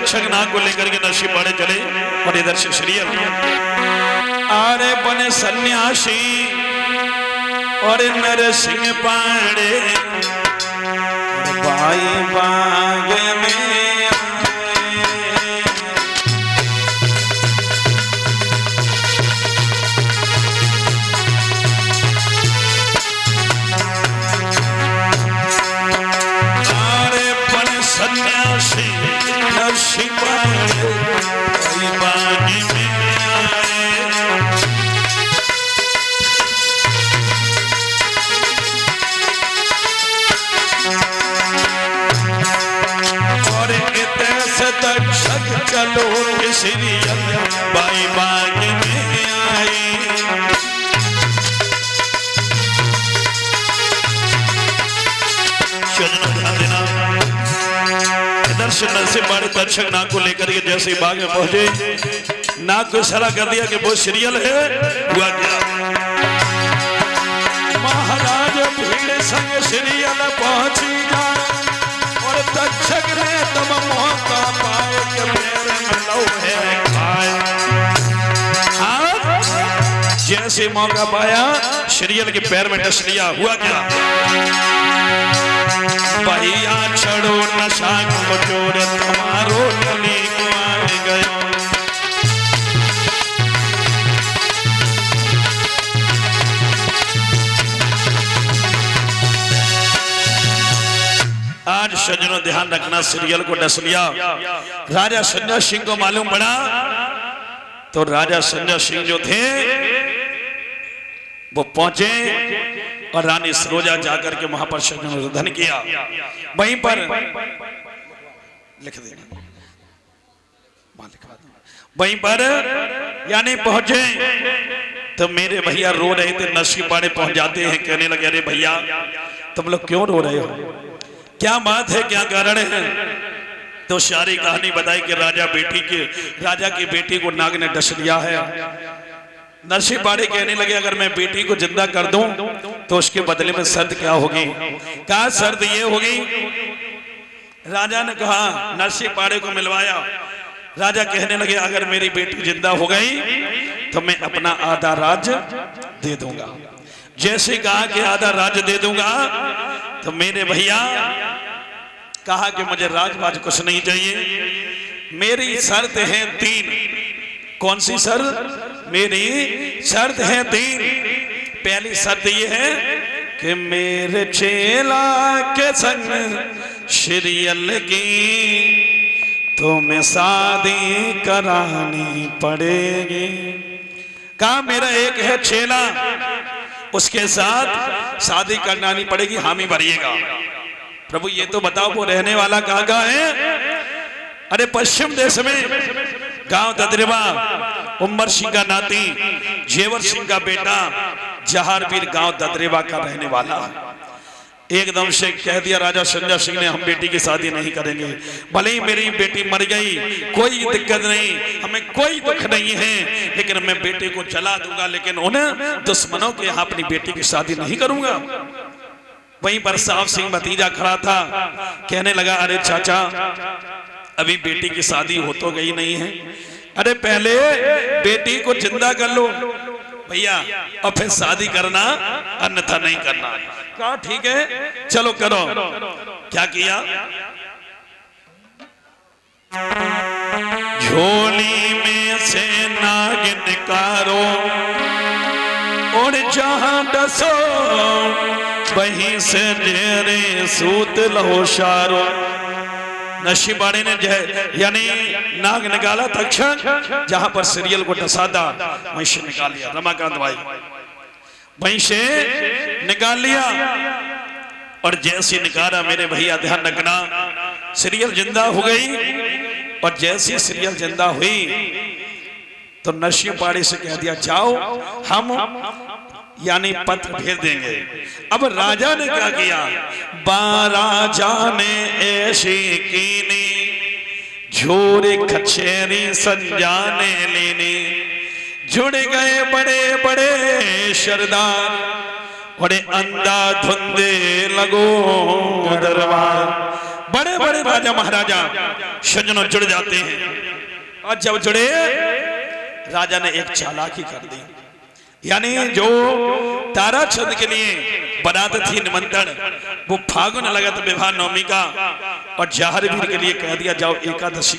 तक्षक नाग को लेकर के नरसिंह पाड़े चले और इधर से सीरियल अरे बने सन्यासी और नरसिंह पाड़े भाई बाग में चलो सीरियल बाई बाग में आए ध्यान देना इधर से नरसिंह पाड़े तक्षक नाग को लेकर के जैसे बाग में पहुंचे नाग को इशारा कर दिया कि वो सीरियल है हुआ क्या महाराज भीड़ संग सीरियल पहुंची जाए और तक्षक ने तब मौका पाए कि मेरे में है खाए जैसे मौका पाया सीरियल के पैर में डस लिया हुआ क्या भैया छड़ो नशा को चोर तुम्हारो गली को आए गयो आज सज्जनों ध्यान रखना सीरियल को डस लिया राजा संजय सिंह को मालूम पड़ा तो राजा संजय सिंह जो थे वो पहुंचे और रानी सरोजा जाकर के वहां पर संशोधन किया वहीं पर लिख देना वहीं पर यानी पहुंचे तो मेरे भैया रो रहे थे नरसिंह पाड़े पहुंच जाते हैं कहने लगे अरे भैया तुम लोग क्यों रो रहे हो क्या बात है क्या कारण है तो सारी कहानी बताई कि राजा की बेटी को नाग ने डस लिया है नरसिंह पाड़े कहने लगे अगर मैं बेटी को जिंदा कर दूं तो उसके बदले में शर्त क्या होगी कहा शर्त ये होगी राजा ने कहा नरसिंह पाड़े को मिलवाया राजा कहने लगे अगर मेरी बेटी जिंदा हो गई तो मैं अपना आधा राज्य दे दूंगा जैसे कहा कि आधा राज्य दे दूंगा तो मेरे भैया कहा कि मुझे राजवाज कुछ नहीं चाहिए मेरी शर्त है 3 कौन सी शर्त मेरी शर्त है 3 पहली शर्त ये है कि मेरे चेला के संग सीरियल की तो मैं शादी करानी पड़ेगी कहा मेरा एक है चेला उसके साथ शादी करानी पड़ेगी हामी भरिएगा प्रभु ये तो बताओ वो रहने वाला कहाँ का है अरे पश्चिम देश में गांव ददरेवा उमर सिंह का नाती जेवर सिंह का बेटा जहारवीर गांव ददरेवा का रहने वाला एकदम से कह दिया राजा संजय सिंह ने हम बेटी की शादी नहीं करेंगे भले ही मेरी बेटी मर गई कोई दिक्कत नहीं हमें कोई दुख नहीं है लेकिन मैं बेटे को जला दूंगा लेकिन उन्हें दुश्मनों के यहाँ अपनी बेटी की शादी नहीं करूंगा वहीं पर साहब सिंह भतीजा खड़ा था कहने लगा अरे चाचा अभी बेटी की शादी हो तो गई नहीं है अरे पहले बेटी को जिंदा कर लो भैया और फिर शादी करना अन्यथा नहीं करना कहा ठीक है चलो करो क्या किया झोली में से नाग निकारो और जहां डसो वहीं से डेरे सूत लो शारो नरसिंह पाड़े ने यानी नाग निकाला तक्षक जहां पर सीरियल को डसा था वहीं से निकाल लिया रमाकांत भाई वहीं से निकाल लिया और जैसे निकाला मेरे भैया ध्यान रखना सीरियल जिंदा हो गई और जैसी सीरियल जिंदा हुई तो नरसिंह पाड़े से कह दिया जाओ हम यानी पत्र भेज देंगे अब राजा ने क्या किया राजा ने ऐसी कीनी झोरे कचेरी संजाने लेने जुड़ गए बड़े बड़े सरदार बड़े अंधा धुंधे लगो दरबार बड़े बड़े राजा महाराजा सज्जनों जुड़ जाते हैं। और जब जुड़े, राजा ने एक चालाकी कर दी, यानी जो ताराचंद के लिए बनाते थी निमंत्रण, वो फागुन लगत विवाह नवमी का, और जहर वीर के लिए कह दिया जाओ एकादशी